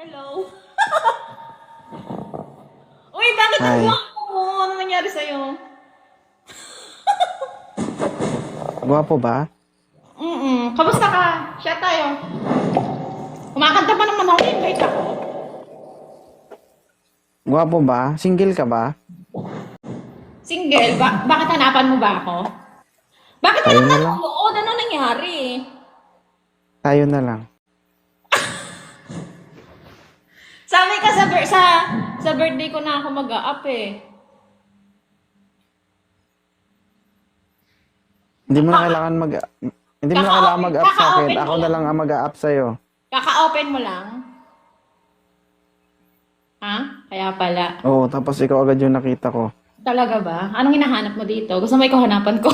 Hello? Uy, bakit ang Hi. gwapo mo? Ano nangyari sa'yo? Gwapo ba? Kamusta ka? Siya tayo. Kumakanta pa naman ako. Invite ako. Gwapo ba? Single ka ba? Single? Bakit hanapan mo ba ako? Bakit Tayo walang na lang. nanonood? Ano nangyari? Tayo na lang. Sabi ka sa birthday ko na ako mag-a-up eh. Hindi mo na kailangan mag-up sa akin. Kaka-open Ako mo na lang. lang ang mag-up sa'yo. Kaka-open mo lang. Ha? Kaya pala. Oo, tapos ikaw agad yung nakita ko. Talaga ba? Anong hinahanap mo dito? Gusto mo ikaw hanapan ko?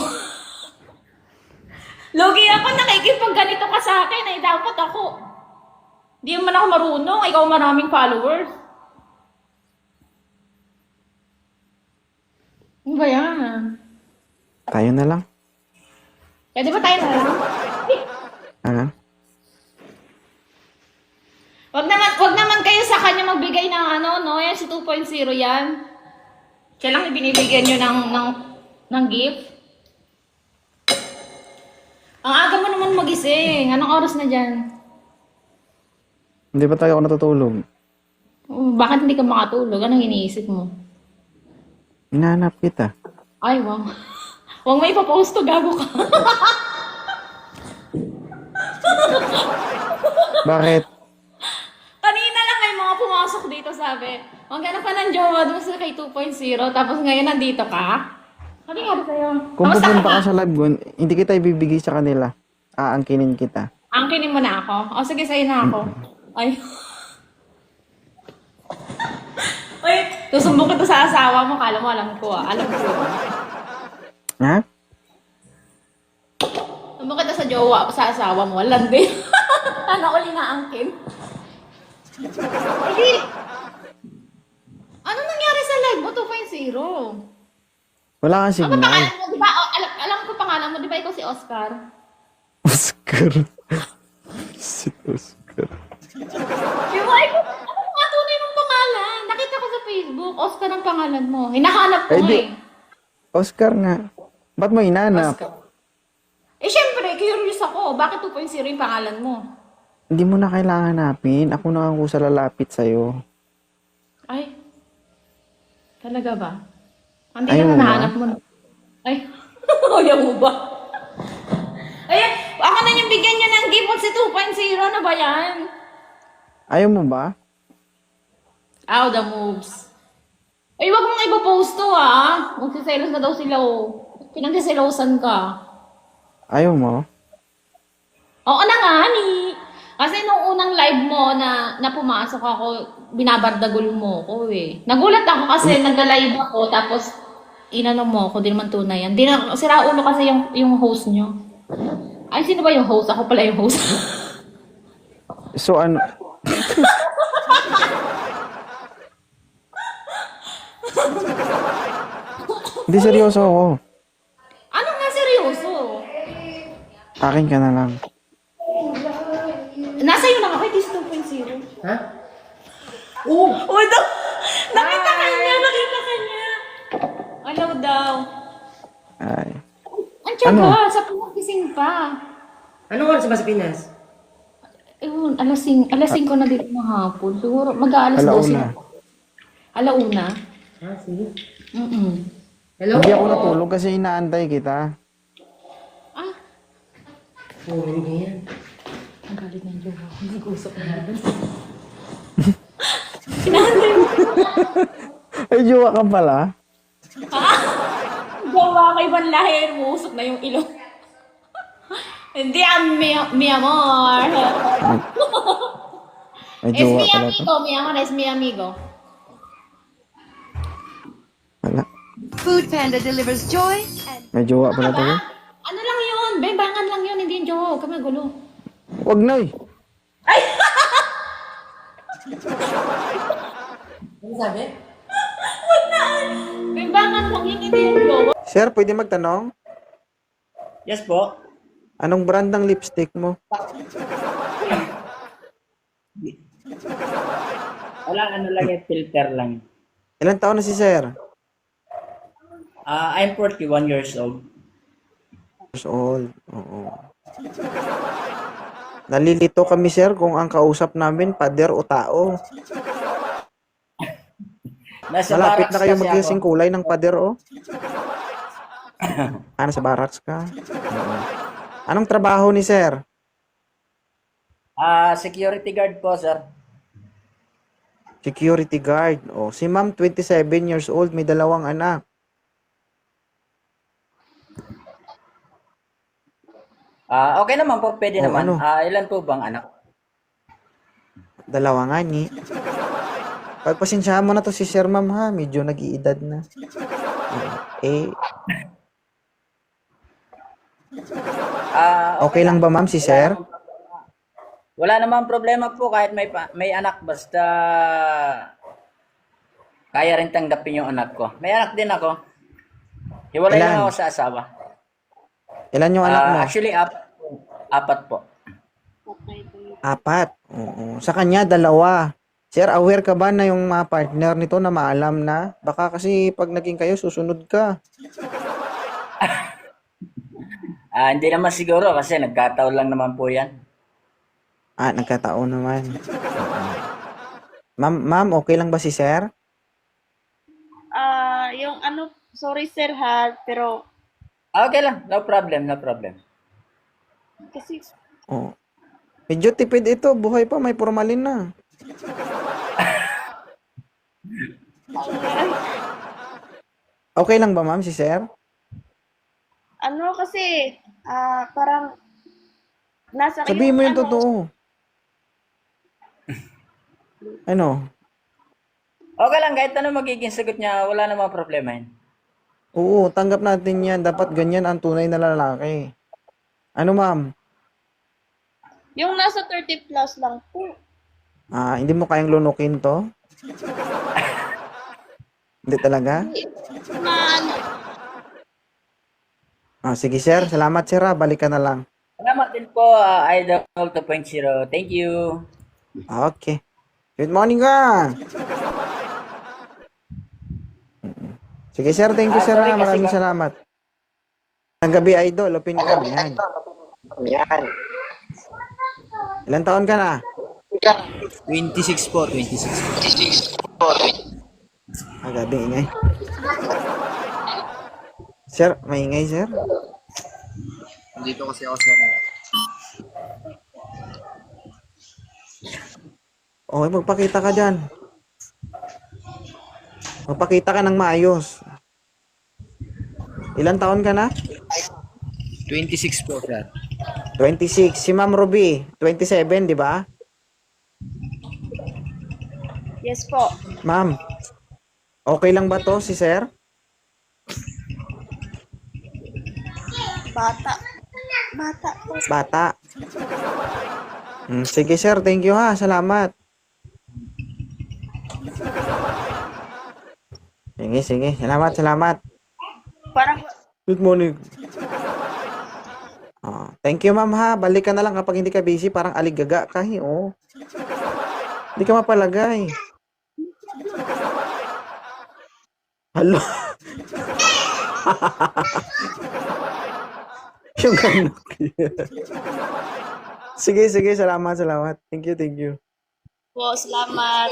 Lugi ako, nakikipag ganito ka sa akin eh. Dapat ako. Di man ako marunong. Ikaw maraming followers. Ano ba yan? Tayo na lang. Pwede ba tayo na lang? Ha? Wag naman kayo sa kanya magbigay ng ano, no? Yan si 2.0 yan. Siya lang ibinibigyan nyo ng gift. Ang aga mo naman magising. Anong oras na dyan? Hindi ba tayo ako natutulog? Bakit hindi ka makatulog? Anong iniisip mo? Hinahanap kita. Ay, wow. Huwag mo ipapost to, gago ka. Bakit? Kanina lang may mga pumasok dito, sabi. Maghanap ka ng jowa doon sa kay 2.0, tapos ngayon nandito ka? Sabi nga ba sa'yo? Kung Kamusta pupunta ka? ka sa live gun, hindi kita ibibigay sa kanila. Aangkinin kita. Angkinin mo na ako? O sige, sa'yo na ako. Ay. Uy, susumbong kita sa asawa mo. Kala mo, alam ko ah. Alam ko. Ha? Sumbong kita sa jowa, sa asawa mo. Alam din. Ano uli na angkin? Ay, ano nangyari sa live mo 2.0? Wala kang Ano signal. pangalan mo? Di ba? Alam ko pangalan mo. Di ba ikaw si Oscar? Oscar. Si Oscar. Di ba? Ano nga tunay mong pangalan? Nakita ko sa Facebook. Oscar ang pangalan mo. Hinahanap ko Eh, nga di- eh. Oscar nga. Ba't mo hinanap? Oscar. Eh, syempre, curious ako. Bakit 2.0 yung pangalan mo? Hindi mo na kailangan hanapin. Ako na ang kusa lalapit sa'yo. Ay. Talaga ba? Hindi Ayaw naman mo ba? nahanap mo. Ay. Ayaw mo ba? Ay, ako na yung bigyan nyo ng gift si 2.0. Ano ba yan? Ayaw mo ba? Ow, the moves. Ay, wag mong ipopost to ah. Magsiselos na daw sila oh. Pinagsiselosan ka. Ayaw mo? Oo na nga ni. Kasi nung unang live mo na pumasok ako, binabardagol mo ko eh. Nagulat ako kasi nagla-live ako tapos inano mo ako, di naman tunay yan. Di na, sira ulo kasi yung host nyo. Ay, sino ba yung host? Ako pala yung host. So ano? Hindi, seryoso ako. Ano nga seryoso? Akin ka na lang. Nasa iyo na ako, it is 2.0. Ha? Oh! Oh, daw. Nakita ka niya. Ano daw? Ay. Ang tiyaga, Ano? sa pumagising pa. Anong oras ba sa Pinas? Ewan, alas 5 na dito ng hapon. Siguro mag-aalas 12 Alauna. na. Alauna? Ah, sige. Hello? Hindi ako natulog kasi inaantay kita. Ah, Oh, hindi yan. ang galit ng jowa ko. Nag-usap na natin. Sinahantay mo. Ay, jowa ka pala. Jowa ko, ibang lahi. Umuusok na yung ilong. Hindi, mi amor. Ay, Es jowa mi pala to. amigo, mi amor, es mi amigo. Wala. Food Panda delivers joy and May jowa pala to. eh. Ano lang yun? Bebangan lang yun, hindi yung jowa. Huwag kami gulo. Wag na eh. Ano sabi? Bebangan lang yun, hindi yung jowa. Sir, pwede magtanong? Yes po. Anong brand ng lipstick mo? Wala, ano lang yung filter lang. Ilan taon na si sir? I'm 41 years old. Years old. Oo. Nalilito kami sir kung ang kausap namin pader o tao. Nasa Malapit barracks na kayo kasi magkasing ako. kulay ng pader o. Nasa barracks ka? Oo. Anong trabaho ni sir? Security guard po, sir. Security guard. O, si ma'am 27 years old, may 2 anak. Okay naman po, pwede O, naman. ano? Ilan po bang anak? 2 nga ni. Pagpasensyahan mo na to si sir ma'am ha, medyo nag-iedad na. Eh, okay lang ba ma'am si sir? Wala namang problema po kahit may anak basta kaya rin tanggapin yung anak ko. May anak din ako. Hiwalay lang Ilan? ako sa asawa. Ilan yung anak mo? Actually, apat po. 4. Oo. Sa kanya 2. Sir, aware ka ba na yung mga partner nito na maalam na? Baka kasi pag naging kayo, susunod ka. Hindi naman siguro kasi nagkataon lang naman po yan. Nagkataon naman. Ma'am, okay lang ba si sir? Yung ano, sorry sir ha, pero Okay lang, no problem, no problem. kasi Oo. Medyo tipid ito. Buhay pa, may formalin na. Okay lang ba ma'am si sir? ano kasi, parang nasa Sabihin mo yung ano, totoo. Ano? Okay lang, kahit ano magiging sagot niya, wala namang problema yun. Oo, tanggap natin yan. Dapat ganyan ang tunay na lalaki. Ano ma'am? yung nasa 30 plus lang po. Hindi mo kayang lunukin to? Hindi talaga? Na ano, Sige sir, salamat sir ha. Balik ka na lang. Salamat din po, Idol 2.0. Thank you. Okay. Good morning ka. Sige sir, thank you sir sorry ha. kasi Maraming salamat. Ang gabi idol, open ka. Yan. Ilan taon ka na? 26 po, 26. Gabi ingay. Sir, maingay sir. Dito kasi ako sa Okay, magpakita ka dyan. Magpakita ka ng maayos. Ilan taon ka na? 26 po, sir. 26. Si Ma'am Ruby, 27, di ba? yes po. Ma'am, okay lang ba to si sir? Bata. Bata po. Bata. Sige sir, thank you ha. Salamat. Sige. Salamat. Parang Good morning. Thank you ma'am ha. Balik ka na lang kapag hindi ka busy. Parang aligaga ka. Hindi ka mapalagay. Hello. Yung ganun. Sige. Salamat. Thank you. po, salamat.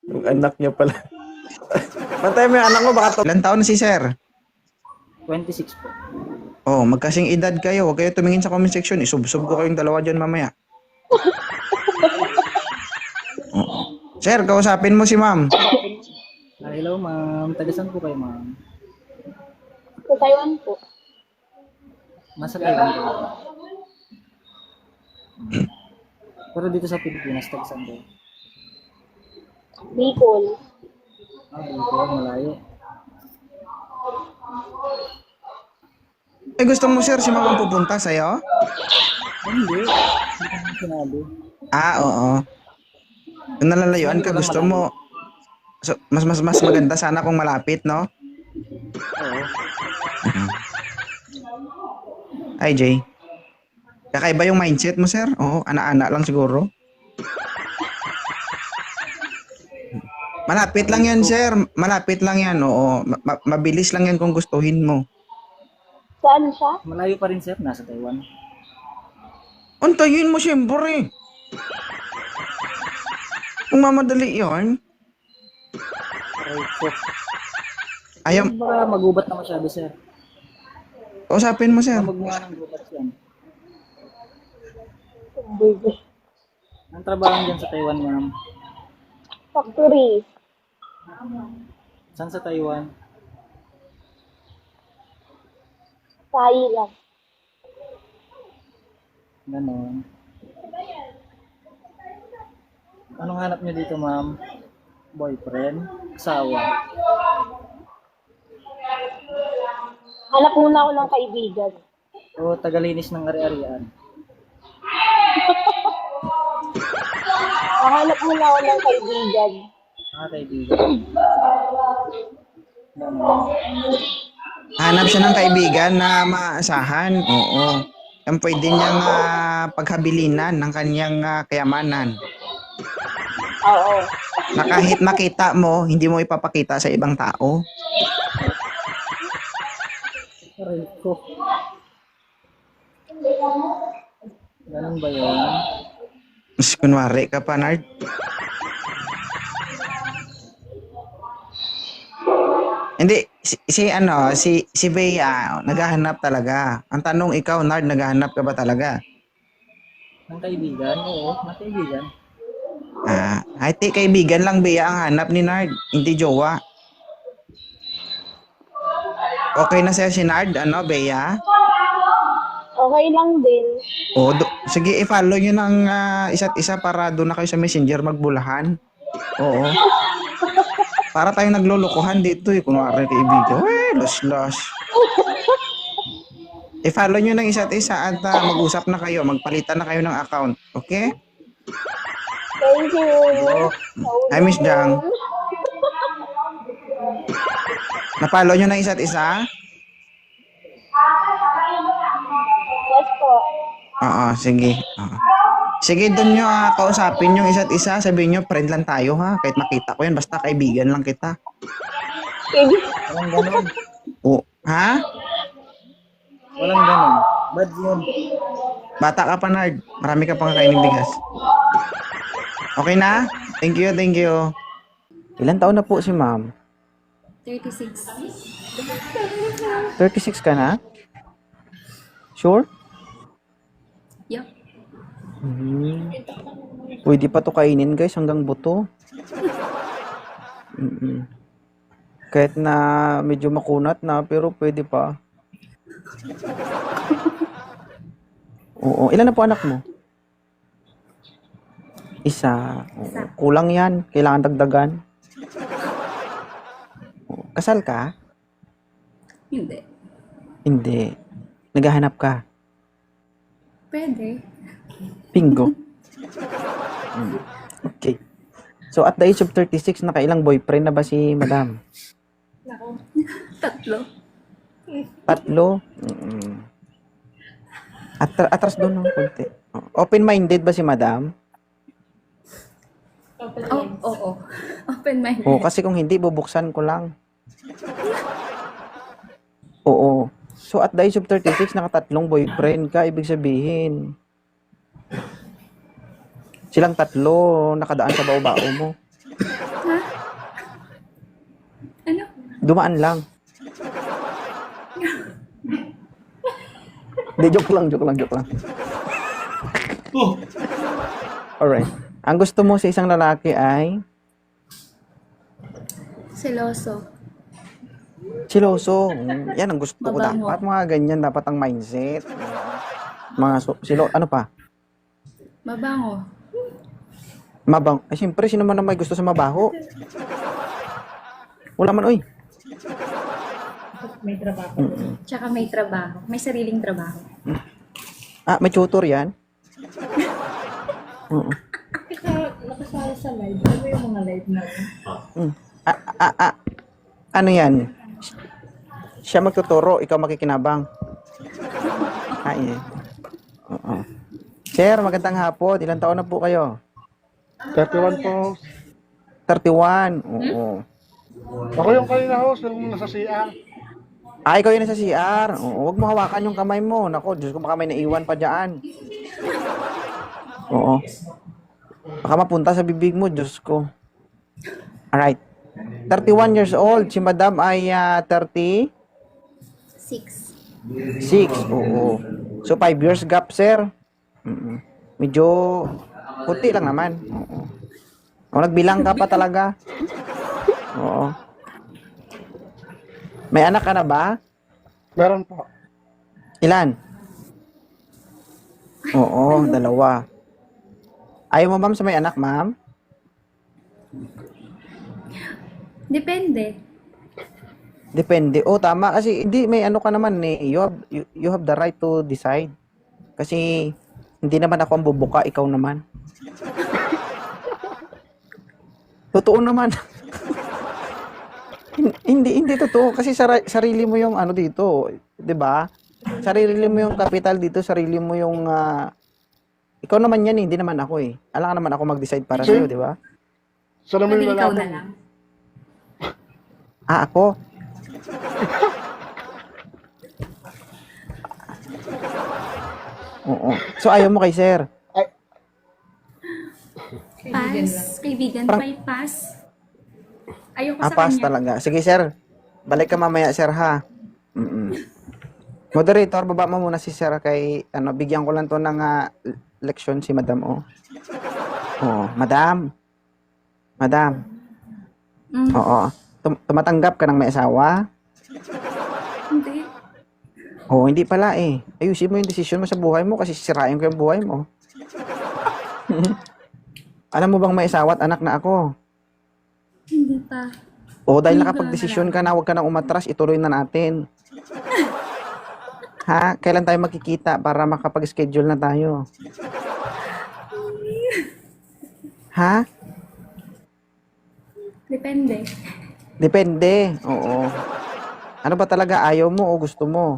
Yung anak niya pala. Pantay mo yung anak mo, baka to. Ilan taon na si sir? 26 po. Oh, magkasing edad kayo. Huwag kayo tumingin sa comment section. Isubsob ko kayong dalawa dyan mamaya. Sir, kausapin mo si ma'am. Hello, ma'am. Tagasan po kayo, ma'am. Sa Taiwan po. Nasa Taiwan po. Pero dito sa Pilipinas, tagasan po. Bicol. Dito, malayo. Gusto mo sir, si ma'am ang pupunta sa'yo? Hindi. Hindi ko sinabi. Oo. Kung nalalayuan ka, gusto mo. So, mas maganda sana kung malapit, no? Oo. Hi, Jay. Kakaiba yung mindset mo, sir? Oo, ana-ana lang siguro. Malapit lang yan, sir. Malapit lang yan, oo. Mabilis lang yan kung gustuhin mo. Saan siya? Malayo pa rin sir, nasa Taiwan. Antayin mo, siyempre. Kung mamadali yan. Aray ko. Ayaw, Baka magubat na masyado sir. kausapin mo, sir. Magmukha ng gubat yan. Ang trabaho dyan sa Taiwan, ma'am. Factory. Saan sa Taiwan? Sahi lang. Ganon. Anong hanap nyo dito, ma'am? Boyfriend? Asawa? Hanap muna ako ng kaibigan. O tagalinis ng ari-arian? Hanap muna ako ng kaibigan. Mga kaibigan. Ganon. Hanap siya ng kaibigan na maasahan. Oo. Yan pwede niyang paghabilinan ng kanyang kayamanan. Oo. Na kahit makita mo, hindi mo ipapakita sa ibang tao. Aray ko. Ganon ba yun? Mas kunwari ka pa, Nard. Hindi, si Bea, naghahanap talaga. Ang tanong, ikaw, Nard, naghahanap ka ba talaga? Ng kaibigan? Oo, ng kaibigan. Ay, kaibigan lang, Bea, ang hanap ni Nard. Hindi jowa. Okay na sa'yo si Nard, Bea? Okay lang din. Sige, i-follow nyo ng isa't isa para doon na kayo sa messenger magbulahan. Oo. Para tayong naglulukuhan dito kunwari kaibigan. Los. I-follow nyo ng isa't isa at mag-usap na kayo, magpalitan na kayo ng account. Okay? Thank you. Hi, Miss Jang. Na-follow nyo ng isa't isa? Yes po. Oo, sige. Oo. Sige, doon nyo kausapin yung isa't isa. Sabihin nyo, friend lang tayo ha. Kahit makita ko yan, basta kaibigan lang kita. Walang ganon. Ha? Walang ganon. Bad yun. Bata ka pa, Nard. Marami ka pang kakainin bigas. Okay na? Thank you. Ilan taon na po si ma'am? 36. 36 ka na? Sure? Yup. Pwede pa to kainin, guys, hanggang buto. Kahit na medyo makunat na, pero pwede pa. Oo. Ilan na po anak mo? Isa. Oo. Kulang yan. Kailangan dagdagan. Oo. Kasal ka? Hindi. Hindi. Naghahanap ka? Pwede. Bingo. Okay. So at the age of 36, nakailang boyfriend na ba si madam? Nako. 3. 3? Atras doon ng konti. Open-minded ba si madam? Oo. Open-minded. Oo, kasi kung hindi, bubuksan ko lang. Oo. So at the age of 36, naka-3 boyfriend ka, ibig sabihin. Silang 3 nakadaan sa bao-bao mo. Ha? Ano? Dumaan lang. Hindi, joke lang. Alright. Ang gusto mo sa isang lalaki ay Seloso. siloso. Yan ang gusto ko Mabango. dapat. Mga ganyan dapat ang mindset. Ano pa? Mabango. Mabang. Ay, siyempre, sino man na may gusto sa mabaho? Wala man, oy. Tsaka may trabaho. May sariling trabaho. May tutor yan? Oo. Nakasali sa live. Ano yung mga live na? Ano yan? Siya magtuturo, ikaw makikinabang. Yeah. Oo. Sir, magandang hapon. Ilang taon na po kayo? 31 po. 31. Oo. Ako yung kanina host nung nasa CR. Ikaw yun sa CR. Oo, huwag mo hawakan yung kamay mo. Nako, Diyos ko, baka may naiwan pa dyan. Oo. Baka mapunta sa bibig mo, Diyos ko. Alright. 31 years old. Si Madam ay 36. 6. Oo. So, 5 years gap, sir. Medyo puti lang naman. Oo. O, nagbilang ka pa talaga. Oo. May anak ka na ba? Meron po. Ilan? Oo, 2. Ayaw mo, ma'am, sa may anak, ma'am? Depende. Depende. Oh, tama. Kasi, hindi, may ano ka naman eh. You have the right to decide. Kasi, hindi naman ako ang bubuka, ikaw naman. Totoo naman. Hindi totoo. Kasi sarili mo yung ano dito. 'Di ba? Sarili mo yung capital dito. Sarili mo yung... ikaw naman yan eh. Hindi naman ako eh. Alam ka naman ako mag-decide para sa'yo, di ba? So naman Pwede yung ikaw na lalaki. lang. Ako? Oo. So, ayaw mo kay sir? Pass. Kaibigan, pass. Ayoko sa Pass kanya. talaga. Sige, sir. Balik ka mamaya, sir, ha? Moderator, baba mo muna si sir kay, bigyan ko lang to ng leksyon si madam, oh. Oh, madam. Madam. Oo. Tumatanggap ka ng may asawa? Hindi. Oo, hindi pala eh. Ayusin mo yung desisyon mo sa buhay mo kasi sisirain ko yung buhay mo. Alam mo bang may asawa at anak na ako? Hindi pa. O dahil Hindi ko nakapag-desisyon ka na, huwag ka nang umatras, ituloy na natin. Ha? Kailan tayo makikita para makapag-schedule na tayo? Ha? Depende. Depende. Oo. Ano ba talaga? Ayaw mo o gusto mo?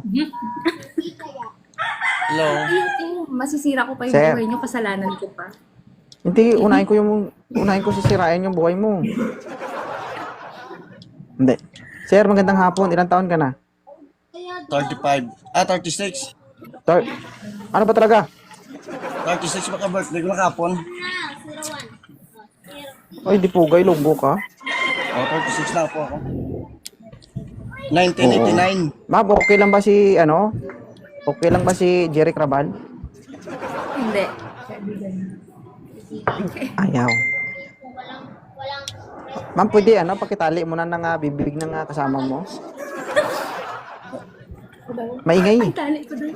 Hello? Masisira ko pa yung Sir. buhay niyo, kasalanan ko pa. Hindi, unahin ko sisirain yung buhay mo. Hindi. Sir, magandang hapon. Ilang taon ka na? 35. 36. Ano ba talaga? 36 baka birthday ko na kapon. Ay, di pugay, lunggo ka. 36 na po ako. 1989. Ma'am, okay lang ba si, okay lang ba si Jerry Crabal? Hindi. Ayaw. Ma'am, pwede, pakitali mo na ng bibig ng kasama mo? Maingay. Ay, tali ko doon.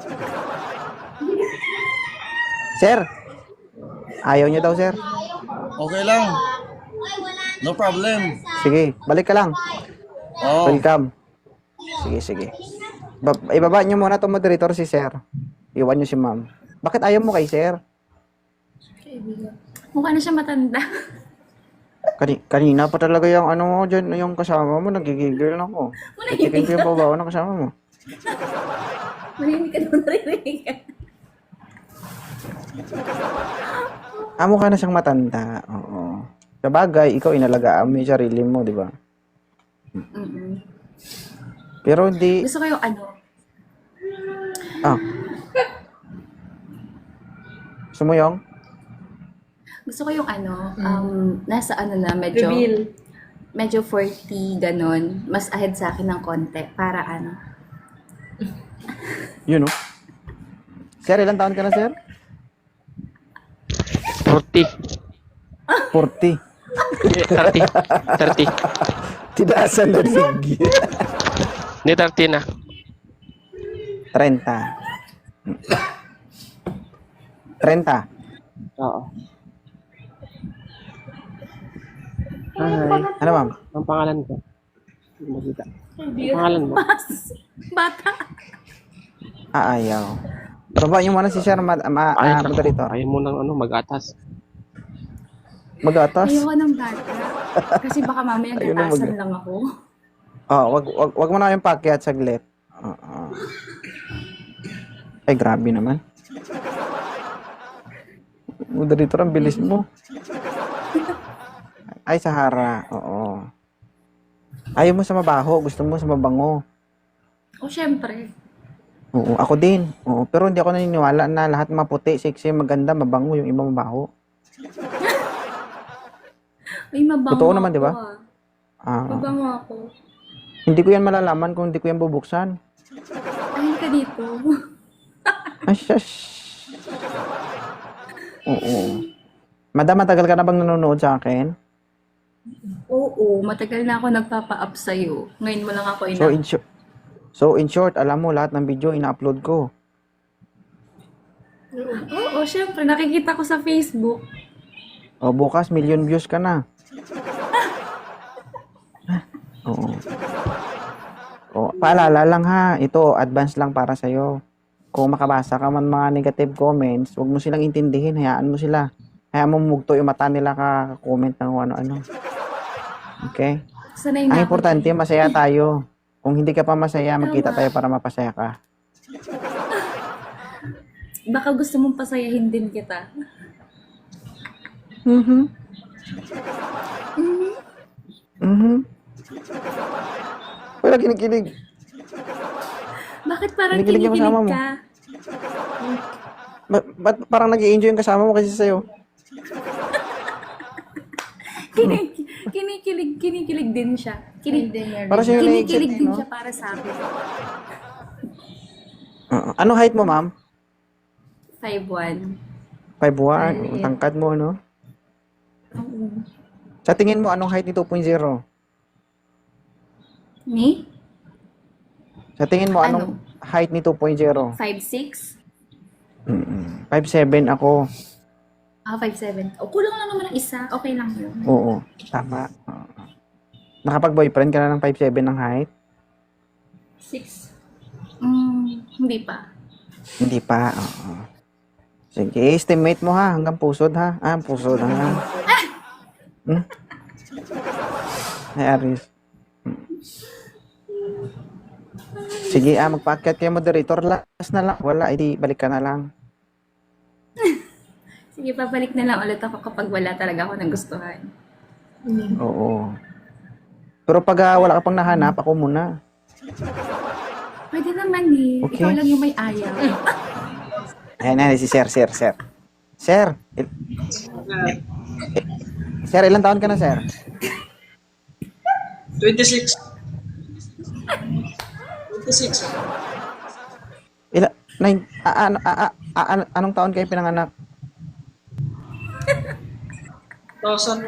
Sir, ayaw niyo daw, sir. Okay lang. No problem. Sige, balik ka lang. Oh. Welcome. Sige. Ibaba niyo muna itong moderator si sir. Iwan niyo si ma'am. Bakit ayaw mo kay sir? Mukha na siya matanda. Kanina pa talaga yung dyan, yung kasama mo, nagigigil na ako. Checkin ko yung babaw ng kasama mo. Marinig ka doon, narinig ka. Mukha na siyang matanda. Oo. Sabagay, ikaw inalagaan mo yung sarili mo, di ba? Pero hindi... Gusto ko yung Gusto mo yung? Gusto ko yung nasa na, medyo 40, ganon. Mas ahead sa akin ng konti. Para Yun, no? Sir, ilang taon ka na, sir? 40. 40. 30. Tidaasan na sige. Hindi, 30 na. 30. 30. Oo. Ano, ma'am? Ang pangalan ko. Makita. Ang pangalan mo. Bata. Ayaw. Baba yung muna si sir, moderator. Ayaw mo ng mag-atas. Mag-atas? Ayoko ng bata. Kasi baka mamaya Ayun na, gatasan lang ako. Wag mo na yung pakyat saglit. Ay, grabe naman. Moderator, ang bilis mo. Ay, Sahara. Oo. Ayaw mo sa mabaho. Gusto mo sa mabango. O, syempre. Oo, ako din. Oo, pero hindi ako naniniwala na lahat maputi, sexy, maganda, mabango, yung iba mabaho. Ay, mabango Totoo naman, di ba? ako, Ah, Mabango ako. hindi ko yan malalaman kung hindi ko yan bubuksan. Ay, ka dito. Ay, shush. Oo. Madam, matagal ka na bang nanonood sa akin? Oo, matagal na ako nagpapa-up sa'yo. Ngayon mo lang ako So in short, alam mo, lahat ng video ina-upload ko. Oo, syempre. Nakikita ko sa Facebook. O, bukas, 1,000,000 views ka na. Oo. O, paalala lang ha, ito, advance lang para sa'yo. Kung makabasa ka man mga negative comments, huwag mo silang intindihin, hayaan mo sila. Hayaan mo mugto yung mata nila ka-comment ng ano-ano. Okay? Sanay Ang na ako importante, dyan. masaya tayo. Kung hindi ka pa masaya, magkita tayo para mapasaya ka. Baka gusto mong pasayahin din kita. Mhm. Mhm. Wala kinikilig. Bakit parang Kinikilig yung kasama kinikilig mo. ka? Ba't parang nag-i-enjoy yung kasama mo kasi sa'yo? Kinikilig din siya. Para sa'yo Kinikilig na-exit, din no? siya para sa akin. Ano height mo, ma'am? 5'1". 5'1". Tangkad mo, no? Sa tingin mo, anong height ni 2.0? Me? Sa tingin mo, anong height ni 2.0? 5'6"? 5'7" ako. 5'7". O, kulang lang naman ng isa. Okay lang yun. Oo, tama. Oo. Nakapag-boyfriend ka na ng 5'7" ng height? 6. Hindi pa. Hindi pa, oo. Sige, estimate mo ha, hanggang pusod ha. Pusod ha. Ay, Aris. Sige, magpaakyat kayo moderator. Last na lang. Wala, edi balik ka na lang. Sige, pabalik na lang ulit ako kapag wala talaga ako ng gustuhan. Oo. Pero pag wala ka pang nahanap, ako muna. Pwede naman eh. Okay. Ikaw lang yung may ayaw. Ayan, si Sir. Sir, Sir, ilang taon ka na, Sir? 26. 26. Anong taon kayo pinanganak? 1,000.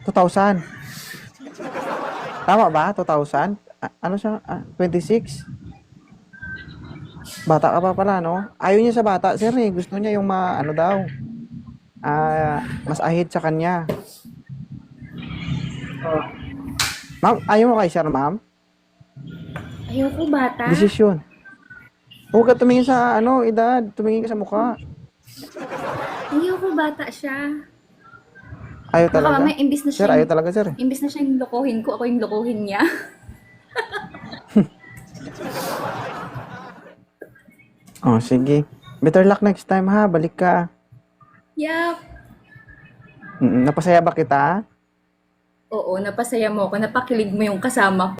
2000. Tama ba? 2000? Ano siya? 26? Bata ka pa pala, no? Ayaw niya sa bata, sir, eh. Gusto niya yung ano daw. Mas ahid sa kanya. Ma'am, ayaw mo kay sir, ma'am? Ayoko bata. Desisyon. Huwag ka tumingin sa, edad. Tumingin ka sa mukha. Ayoko bata siya. Ayaw Baka talaga. mamaya imbis na Sir, siya, ayaw talaga, sir. imbis na siya yung lokohin ko, ako yung lokohin niya. Oh, sige. Better luck next time, ha? Balik ka. Yup. Napasaya ba kita? Oo, napasaya mo ako. Napakilig mo yung kasama ko.